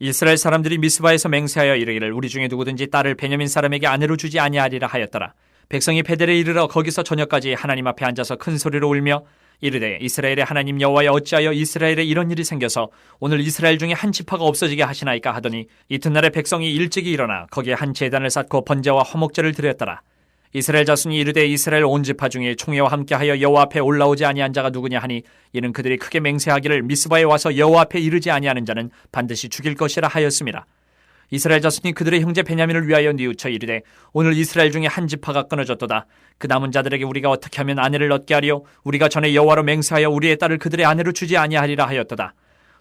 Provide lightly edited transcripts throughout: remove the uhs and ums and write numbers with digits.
이스라엘 사람들이 미스바에서 맹세하여 이르기를 우리 중에 누구든지 딸을 베냐민 사람에게 아내로 주지 아니하리라 하였더라. 백성이 베델에 이르러 거기서 저녁까지 하나님 앞에 앉아서 큰 소리로 울며 이르되 이스라엘의 하나님 여호와여 어찌하여 이스라엘에 이런 일이 생겨서 오늘 이스라엘 중에 한 지파가 없어지게 하시나이까 하더니 이튿날에 백성이 일찍이 일어나 거기에 한 제단을 쌓고 번제와 화목제를 드렸더라. 이스라엘 자손이 이르되 이스라엘 온 지파 중에 총회와 함께하여 여호와 앞에 올라오지 아니한 자가 누구냐 하니 이는 그들이 크게 맹세하기를 미스바에 와서 여호와 앞에 이르지 아니하는 자는 반드시 죽일 것이라 하였습니다. 이스라엘 자손이 그들의 형제 베냐민을 위하여 뉘우쳐 이르되 오늘 이스라엘 중에 한 지파가 끊어졌도다. 그 남은 자들에게 우리가 어떻게 하면 아내를 얻게 하리요? 우리가 전에 여호와로 맹세하여 우리의 딸을 그들의 아내로 주지 아니하리라 하였도다.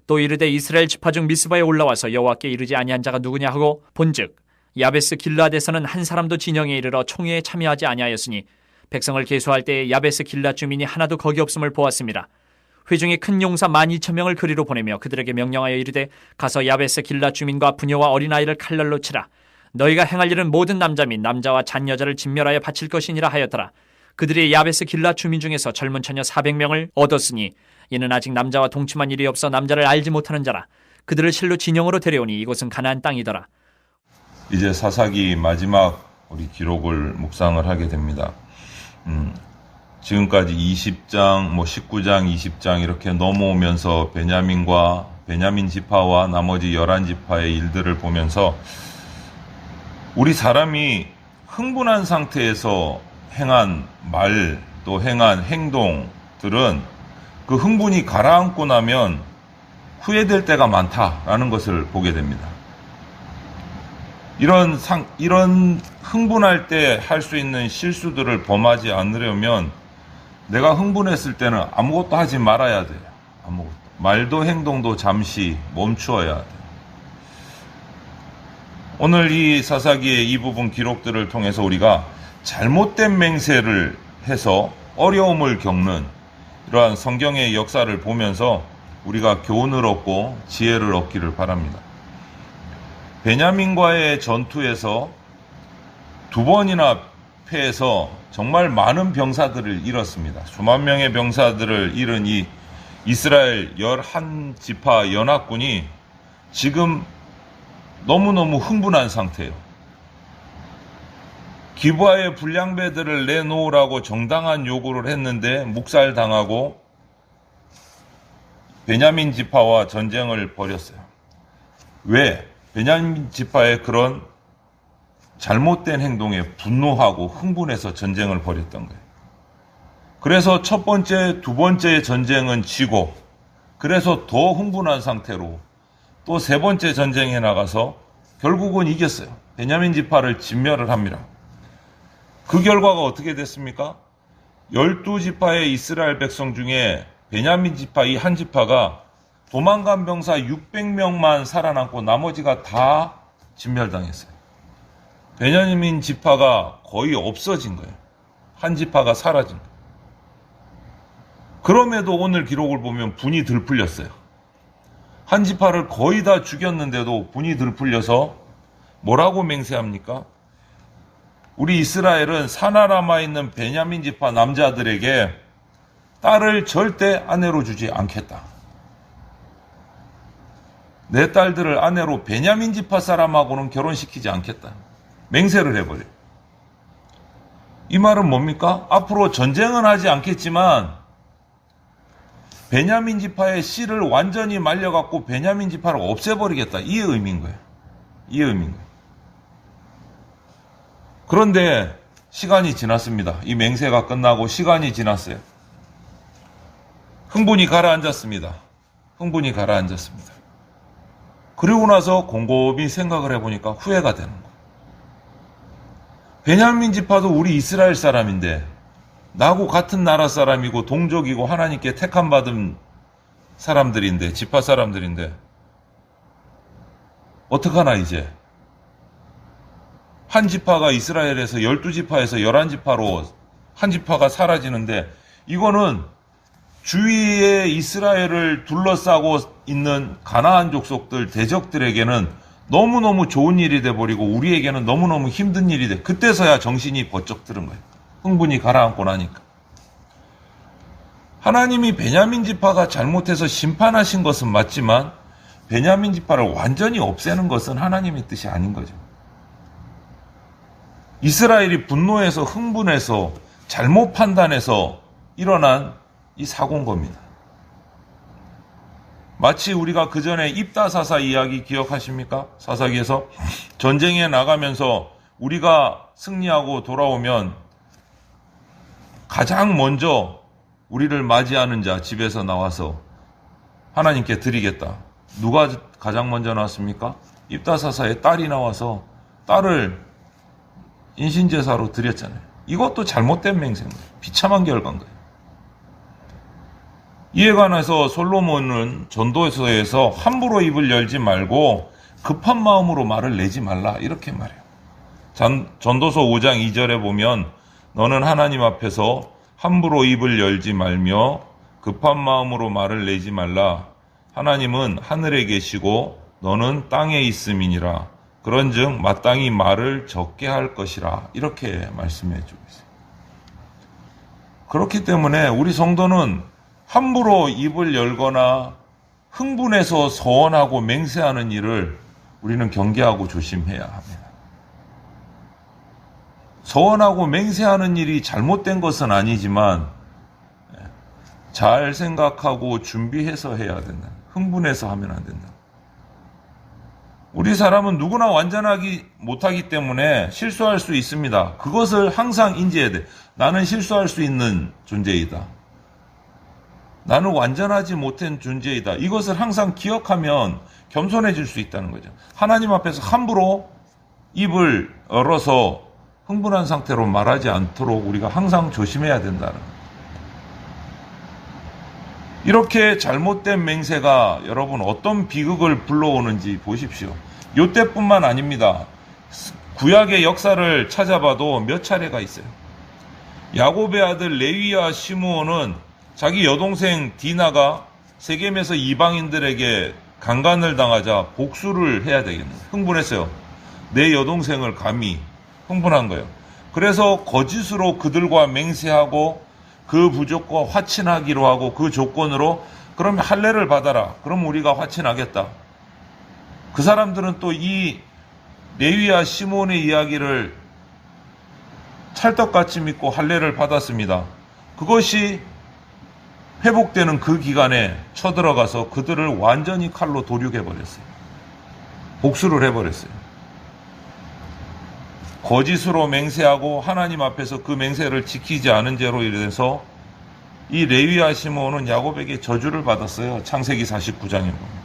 또 이르되 이스라엘 지파 중 미스바에 올라와서 여호와께 이르지 아니한 자가 누구냐 하고 본즉 야베스 길르앗에서는 한 사람도 진영에 이르러 총회에 참여하지 아니하였으니 백성을 계수할 때에 야베스 길르앗 주민이 하나도 거기 없음을 보았습니다. 회중에 큰 용사 12,000명을 그리로 보내며 그들에게 명령하여 이르되 가서 야베스 길르앗 주민과 부녀와 어린아이를 칼날로 치라. 너희가 행할 일은 모든 남자 및 남자와 잔 여자를 진멸하여 바칠 것이니라 하였더라. 그들이 야베스 길르앗 주민 중에서 젊은 처녀 400명을 얻었으니 이는 아직 남자와 동침한 일이 없어 남자를 알지 못하는 자라. 그들을 실로 진영으로 데려오니 이곳은 가나안 땅이더라. 이제 사사기 마지막 우리 기록을 묵상을 하게 됩니다. 지금까지 20장, 19장, 20장 이렇게 넘어오면서 베냐민 지파와 나머지 11지파의 일들을 보면서 우리 사람이 흥분한 상태에서 행한 말, 또 행한 행동들은 그 흥분이 가라앉고 나면 후회될 때가 많다라는 것을 보게 됩니다. 이런 흥분할 때 할 수 있는 실수들을 범하지 않으려면 내가 흥분했을 때는 아무것도 하지 말아야 돼요. 아무것도. 말도 행동도 잠시 멈추어야 돼요. 오늘 이 사사기의 이 부분 기록들을 통해서 우리가 잘못된 맹세를 해서 어려움을 겪는 이러한 성경의 역사를 보면서 우리가 교훈을 얻고 지혜를 얻기를 바랍니다. 베냐민과의 전투에서 2번이나 패해서 정말 많은 병사들을 잃었습니다. 수만 명의 병사들을 잃은 이 이스라엘 11지파 연합군이 지금 너무너무 흥분한 상태예요. 기브아의 불량배들을 내놓으라고 정당한 요구를 했는데 묵살당하고 베냐민 지파와 전쟁을 벌였어요. 왜? 베냐민 지파의 그런 잘못된 행동에 분노하고 흥분해서 전쟁을 벌였던 거예요. 그래서 첫 번째, 두 번째 전쟁은 지고, 그래서 더 흥분한 상태로 또 세 번째 전쟁에 나가서 결국은 이겼어요. 베냐민 지파를 진멸을 합니다. 그 결과가 어떻게 됐습니까? 12지파의 이스라엘 백성 중에 베냐민 지파 이 한 지파가 도망간 병사 600명만 살아남고 나머지가 다 진멸당했어요. 베냐민 지파가 거의 없어진 거예요. 한 지파가 사라진 거예요. 그럼에도 오늘 기록을 보면 분이 들풀렸어요. 한 지파를 거의 다 죽였는데도 분이 들풀려서 뭐라고 맹세합니까? 우리 이스라엘은 살아남아 있는 베냐민 지파 남자들에게 딸을 절대 아내로 주지 않겠다. 내 딸들을 아내로 베냐민 지파 사람하고는 결혼시키지 않겠다. 맹세를 해버려요. 이 말은 뭡니까? 앞으로 전쟁은 하지 않겠지만 베냐민 지파의 씨를 완전히 말려갖고 베냐민 지파를 없애버리겠다. 이 의미인 거예요. 이 의미인 거예요. 그런데 시간이 지났습니다. 이 맹세가 끝나고 시간이 지났어요. 흥분이 가라앉았습니다. 흥분이 가라앉았습니다. 그리고 나서 곰곰이 생각을 해보니까 후회가 되는 거예요. 베냐민 지파도 우리 이스라엘 사람인데 나하고 같은 나라 사람이고 동족이고 하나님께 택함받은 사람들인데 지파 사람들인데 어떡하나 이제 한 지파가 이스라엘에서 12지파에서 11지파로 한 지파가 사라지는데 이거는 주위에 이스라엘을 둘러싸고 있는 가나안 족속들 대적들에게는 너무너무 좋은 일이 돼버리고 우리에게는 너무너무 힘든 일이 돼. 그때서야 정신이 번쩍 드는 거예요. 흥분이 가라앉고 나니까. 하나님이 베냐민 지파가 잘못해서 심판하신 것은 맞지만 베냐민 지파를 완전히 없애는 것은 하나님의 뜻이 아닌 거죠. 이스라엘이 분노해서 흥분해서 잘못 판단해서 일어난 이 사고인 겁니다. 마치 우리가 그 전에 입다사사 이야기 기억하십니까? 사사기에서 전쟁에 나가면서 우리가 승리하고 돌아오면 가장 먼저 우리를 맞이하는 자 집에서 나와서 하나님께 드리겠다. 누가 가장 먼저 나왔습니까? 입다사사의 딸이 나와서 딸을 인신제사로 드렸잖아요. 이것도 잘못된 맹세인 거예요. 비참한 결과인 거예요. 이에 관해서 솔로몬은 전도서에서 함부로 입을 열지 말고 급한 마음으로 말을 내지 말라 이렇게 말해요. 전도서 5장 2절에 보면 너는 하나님 앞에서 함부로 입을 열지 말며 급한 마음으로 말을 내지 말라. 하나님은 하늘에 계시고 너는 땅에 있음이니라. 그런즉 마땅히 말을 적게 할 것이라. 이렇게 말씀해 주고 있어요. 그렇기 때문에 우리 성도는 함부로 입을 열거나 흥분해서 서원하고 맹세하는 일을 우리는 경계하고 조심해야 합니다. 서원하고 맹세하는 일이 잘못된 것은 아니지만 잘 생각하고 준비해서 해야 된다. 흥분해서 하면 안 된다. 우리 사람은 누구나 완전하기 못하기 때문에 실수할 수 있습니다. 그것을 항상 인지해야 돼. 나는 실수할 수 있는 존재이다. 나는 완전하지 못한 존재이다. 이것을 항상 기억하면 겸손해질 수 있다는 거죠. 하나님 앞에서 함부로 입을 열어서 흥분한 상태로 말하지 않도록 우리가 항상 조심해야 된다는 거예요. 이렇게 잘못된 맹세가 여러분 어떤 비극을 불러오는지 보십시오. 이때뿐만 아닙니다. 구약의 역사를 찾아봐도 몇 차례가 있어요. 야곱의 아들 레위와 시므온은 자기 여동생 디나가 세겜에서 이방인들에게 강간을 당하자 복수를 해야 되겠네요. 흥분했어요. 내 여동생을 감히 흥분한 거예요. 그래서 거짓으로 그들과 맹세하고 그 부족과 화친하기로 하고 그 조건으로 그러면 할례를 받아라. 그럼 우리가 화친하겠다. 그 사람들은 또 이 레위와 시몬의 이야기를 찰떡같이 믿고 할례를 받았습니다. 그것이 회복되는 그 기간에 쳐들어가서 그들을 완전히 칼로 도륙해버렸어요. 복수를 해버렸어요. 거짓으로 맹세하고 하나님 앞에서 그 맹세를 지키지 않은 죄로 인해서 이 레위와 시므온은 야곱에게 저주를 받았어요. 창세기 49장에 보면.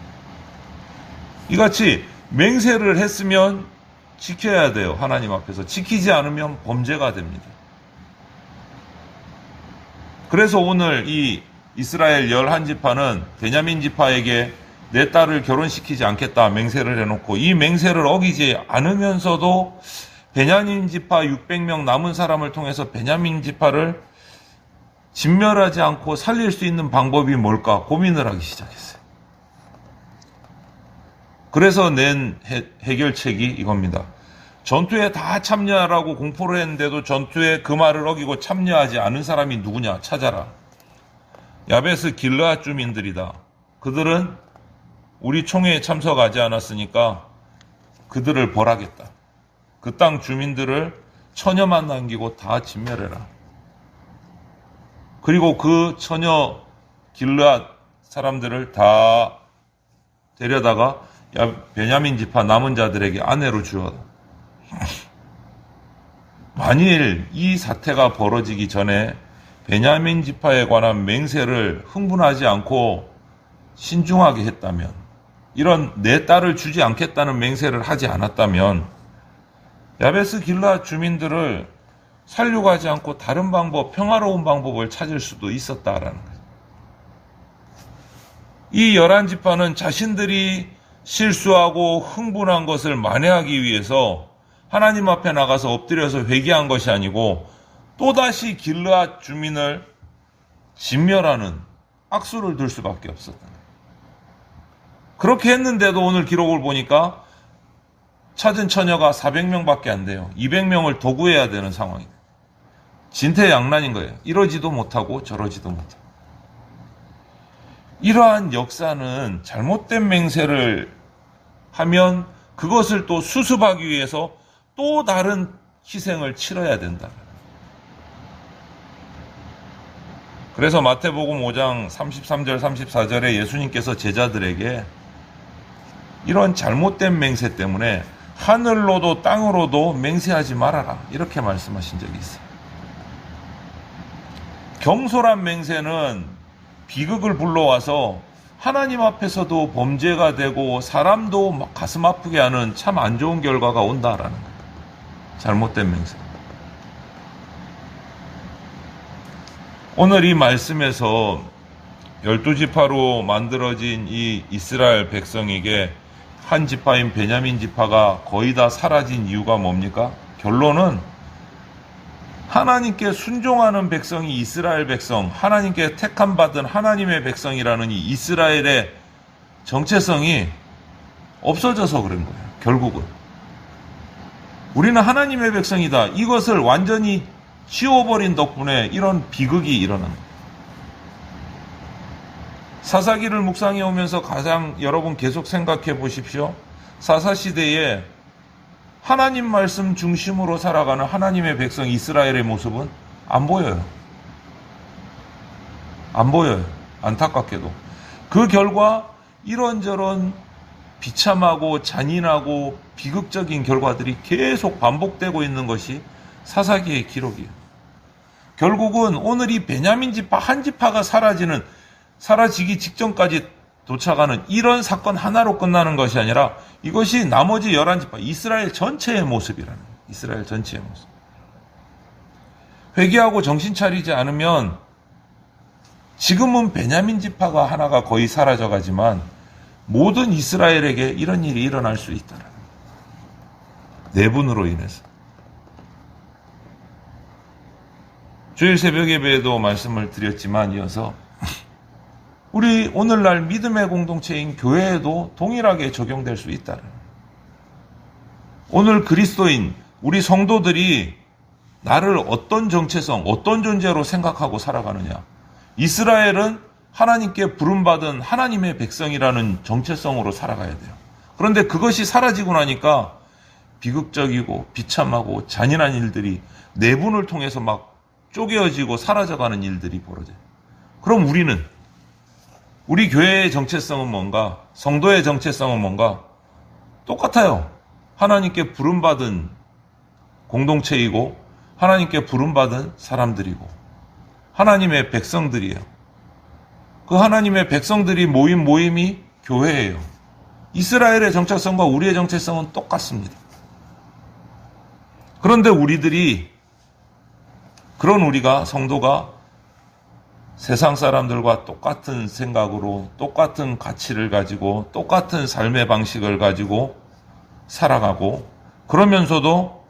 이같이 맹세를 했으면 지켜야 돼요. 하나님 앞에서. 지키지 않으면 범죄가 됩니다. 그래서 오늘 이 이스라엘 11지파는 베냐민 지파에게 내 딸을 결혼시키지 않겠다 맹세를 해놓고 이 맹세를 어기지 않으면서도 베냐민 지파 600명 남은 사람을 통해서 베냐민 지파를 진멸하지 않고 살릴 수 있는 방법이 뭘까 고민을 하기 시작했어요. 그래서 낸 해결책이 이겁니다. 전투에 다 참여하라고 공포를 했는데도 전투에 그 말을 어기고 참여하지 않은 사람이 누구냐 찾아라. 야베스 길르앗 주민들이다. 그들은 우리 총회에 참석하지 않았으니까 그들을 벌하겠다. 그 땅 주민들을 처녀만 남기고 다 진멸해라. 그리고 그 처녀 길르앗 사람들을 다 데려다가 베냐민 지파 남은 자들에게 아내로 주어라. 만일 이 사태가 벌어지기 전에 베냐민 지파에 관한 맹세를 흥분하지 않고 신중하게 했다면, 이런 내 딸을 주지 않겠다는 맹세를 하지 않았다면 야베스 길르앗 주민들을 살려가지 않고 다른 방법, 평화로운 방법을 찾을 수도 있었다라는 거예요. 이 11지파는 자신들이 실수하고 흥분한 것을 만회하기 위해서 하나님 앞에 나가서 엎드려서 회개한 것이 아니고 또다시 길르앗 주민을 진멸하는 악수를 들 수밖에 없었다. 그렇게 했는데도 오늘 기록을 보니까 찾은 처녀가 400명밖에 안 돼요. 200명을 더 구해야 되는 상황이에요. 진퇴양난인 거예요. 이러지도 못하고 저러지도 못하고. 이러한 역사는 잘못된 맹세를 하면 그것을 또 수습하기 위해서 또 다른 희생을 치러야 된다. 그래서 마태복음 5장 33절 34절에 예수님께서 제자들에게 이런 잘못된 맹세 때문에 하늘로도 땅으로도 맹세하지 말아라, 이렇게 말씀하신 적이 있어요. 경솔한 맹세는 비극을 불러와서 하나님 앞에서도 범죄가 되고 사람도 가슴 아프게 하는 참 안 좋은 결과가 온다라는 거예요. 잘못된 맹세. 오늘 이 말씀에서 12지파로 만들어진 이 이스라엘 백성에게 한 지파인 베냐민 지파가 거의 다 사라진 이유가 뭡니까? 결론은 하나님께 순종하는 백성이 이스라엘 백성, 하나님께 택함받은 하나님의 백성이라는 이 이스라엘의 정체성이 없어져서 그런 거예요. 결국은 우리는 하나님의 백성이다, 이것을 완전히 지워버린 덕분에 이런 비극이 일어난 거예요. 사사기를 묵상해 오면서 가장 여러분 계속 생각해 보십시오. 사사시대에 하나님 말씀 중심으로 살아가는 하나님의 백성 이스라엘의 모습은 안 보여요. 안 보여요. 안타깝게도. 그 결과 이런저런 비참하고 잔인하고 비극적인 결과들이 계속 반복되고 있는 것이 사사기의 기록이에요. 결국은 오늘 이 베냐민 지파 한 지파가 사라지기 직전까지 도착하는 이런 사건 하나로 끝나는 것이 아니라 이것이 나머지 11지파 이스라엘 전체의 모습이라는 거예요. 이스라엘 전체의 모습. 회개하고 정신 차리지 않으면 지금은 베냐민 지파가 하나가 거의 사라져가지만 모든 이스라엘에게 이런 일이 일어날 수 있다는 거예요. 내분으로 인해서. 주일 새벽 예배에도 말씀을 드렸지만 이어서 우리 오늘날 믿음의 공동체인 교회에도 동일하게 적용될 수 있다는 거예요. 오늘 그리스도인 우리 성도들이 나를 어떤 정체성, 어떤 존재로 생각하고 살아가느냐. 이스라엘은 하나님께 부름받은 하나님의 백성이라는 정체성으로 살아가야 돼요. 그런데 그것이 사라지고 나니까 비극적이고 비참하고 잔인한 일들이 내분을 통해서 막 쪼개어지고 사라져가는 일들이 벌어져요. 그럼 우리 교회의 정체성은 뭔가? 성도의 정체성은 뭔가? 똑같아요. 하나님께 부름받은 공동체이고 하나님께 부름받은 사람들이고 하나님의 백성들이에요. 그 하나님의 백성들이 모인 모임이 교회예요. 이스라엘의 정체성과 우리의 정체성은 똑같습니다. 그런데 우리가 성도가 세상 사람들과 똑같은 생각으로 똑같은 가치를 가지고 똑같은 삶의 방식을 가지고 살아가고 그러면서도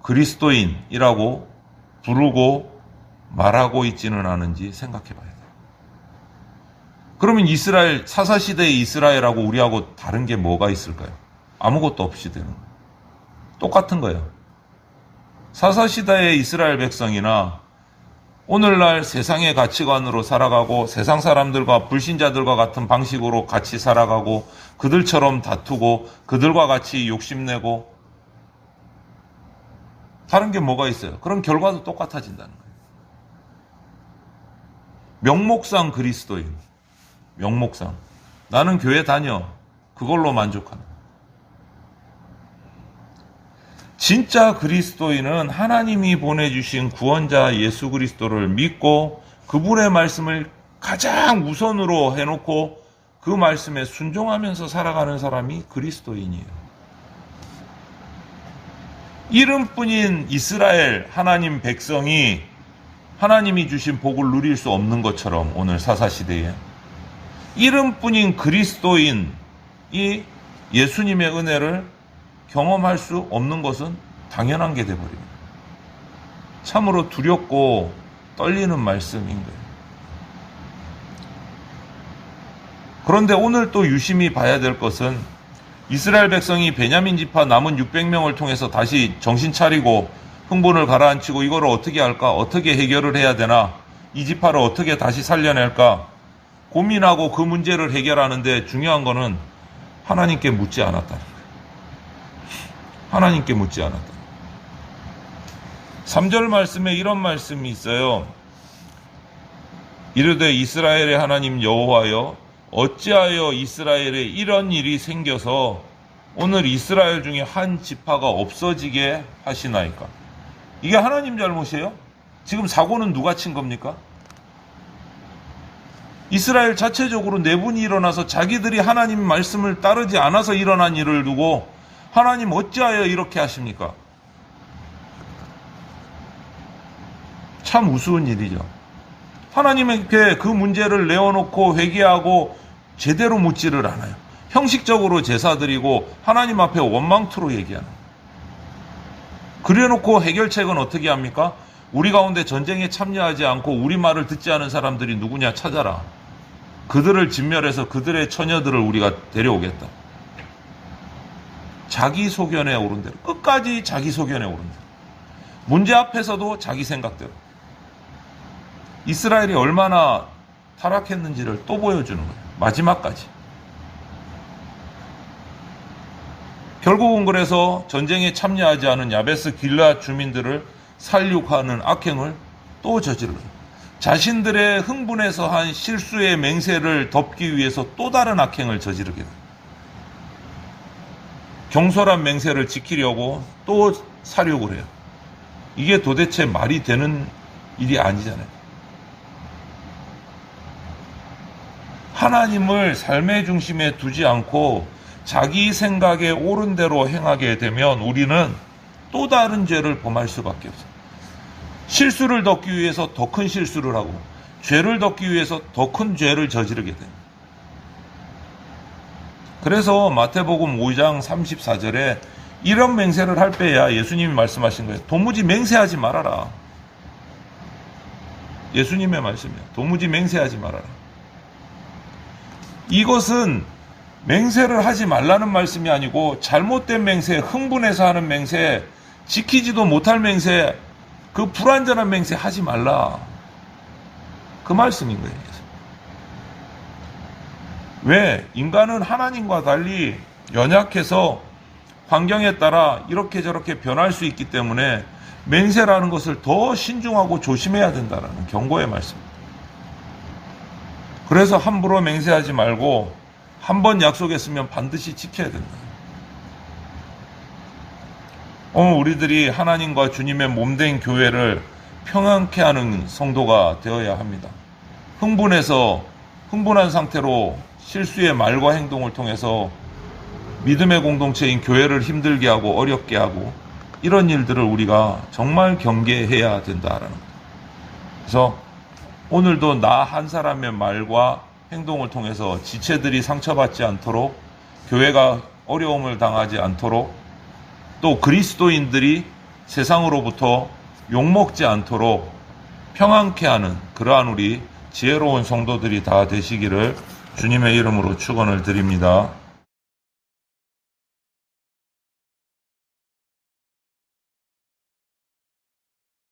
그리스도인이라고 부르고 말하고 있지는 않은지 생각해 봐야 돼요. 그러면 사사시대의 이스라엘하고 우리하고 다른 게 뭐가 있을까요? 아무것도 없이 되는 거예요. 똑같은 거예요. 사사시대의 이스라엘 백성이나 오늘날 세상의 가치관으로 살아가고 세상 사람들과 불신자들과 같은 방식으로 같이 살아가고 그들처럼 다투고 그들과 같이 욕심내고 다른 게 뭐가 있어요? 그런 결과도 똑같아진다는 거예요. 명목상 그리스도인, 명목상 나는 교회 다녀, 그걸로 만족하는. 진짜 그리스도인은 하나님이 보내주신 구원자 예수 그리스도를 믿고 그분의 말씀을 가장 우선으로 해놓고 그 말씀에 순종하면서 살아가는 사람이 그리스도인이에요. 이름뿐인 이스라엘 하나님 백성이 하나님이 주신 복을 누릴 수 없는 것처럼 오늘 사사시대에 이름뿐인 그리스도인이 예수님의 은혜를 경험할 수 없는 것은 당연한 게 돼버립니다. 참으로 두렵고 떨리는 말씀인 거예요. 그런데 오늘 또 유심히 봐야 될 것은 이스라엘 백성이 베냐민 지파 남은 600명을 통해서 다시 정신 차리고 흥분을 가라앉히고 이거를 어떻게 할까? 어떻게 해결을 해야 되나? 이 지파를 어떻게 다시 살려낼까? 고민하고 그 문제를 해결하는데 중요한 거는 하나님께 묻지 않았다는 거예요. 하나님께 묻지 않았다. 3절 말씀에 이런 말씀이 있어요. 이르되 이스라엘의 하나님 여호와여, 어찌하여 이스라엘에 이런 일이 생겨서 오늘 이스라엘 중에 한 지파가 없어지게 하시나이까? 이게 하나님 잘못이에요? 지금 사고는 누가 친 겁니까? 이스라엘 자체적으로 내분이 일어나서 자기들이 하나님 말씀을 따르지 않아서 일어난 일을 두고 하나님 어찌하여 이렇게 하십니까? 참 우스운 일이죠. 하나님에게 그 문제를 내어놓고 회개하고 제대로 묻지를 않아요. 형식적으로 제사 드리고 하나님 앞에 원망투로 얘기하는 거예요. 그래놓고 해결책은 어떻게 합니까? 우리 가운데 전쟁에 참여하지 않고 우리 말을 듣지 않은 사람들이 누구냐 찾아라. 그들을 진멸해서 그들의 처녀들을 우리가 데려오겠다. 자기 소견에 오른 대로, 끝까지 자기 소견에 오른 대로. 문제 앞에서도 자기 생각대로. 이스라엘이 얼마나 타락했는지를 또 보여주는 거예요. 마지막까지. 결국은 그래서 전쟁에 참여하지 않은 야베스 길앗 주민들을 살육하는 악행을 또 저질러요. 자신들의 흥분해서 한 실수의 맹세를 덮기 위해서 또 다른 악행을 저지르게 돼요. 경솔한 맹세를 지키려고 또 살육을 해요. 이게 도대체 말이 되는 일이 아니잖아요. 하나님을 삶의 중심에 두지 않고 자기 생각에 옳은 대로 행하게 되면 우리는 또 다른 죄를 범할 수밖에 없어요. 실수를 덮기 위해서 더 큰 실수를 하고 죄를 덮기 위해서 더 큰 죄를 저지르게 됩니다. 그래서 마태복음 5장 34절에 이런 맹세를 할 때야 예수님이 말씀하신 거예요. 도무지 맹세하지 말아라. 예수님의 말씀이에요. 도무지 맹세하지 말아라. 이것은 맹세를 하지 말라는 말씀이 아니고 잘못된 맹세, 흥분해서 하는 맹세, 지키지도 못할 맹세, 그 불완전한 맹세 하지 말라. 그 말씀인 거예요. 왜? 인간은 하나님과 달리 연약해서 환경에 따라 이렇게 저렇게 변할 수 있기 때문에 맹세라는 것을 더 신중하고 조심해야 된다는 경고의 말씀입니다. 그래서 함부로 맹세하지 말고 한 번 약속했으면 반드시 지켜야 된다. 오늘 우리들이 하나님과 주님의 몸된 교회를 평안케 하는 성도가 되어야 합니다. 흥분한 상태로 실수의 말과 행동을 통해서 믿음의 공동체인 교회를 힘들게 하고 어렵게 하고 이런 일들을 우리가 정말 경계해야 된다라는 거예요. 그래서 오늘도 나 한 사람의 말과 행동을 통해서 지체들이 상처받지 않도록, 교회가 어려움을 당하지 않도록, 또 그리스도인들이 세상으로부터 욕먹지 않도록 평안케 하는 그러한 우리 지혜로운 성도들이 다 되시기를 주님의 이름으로 축원을 드립니다.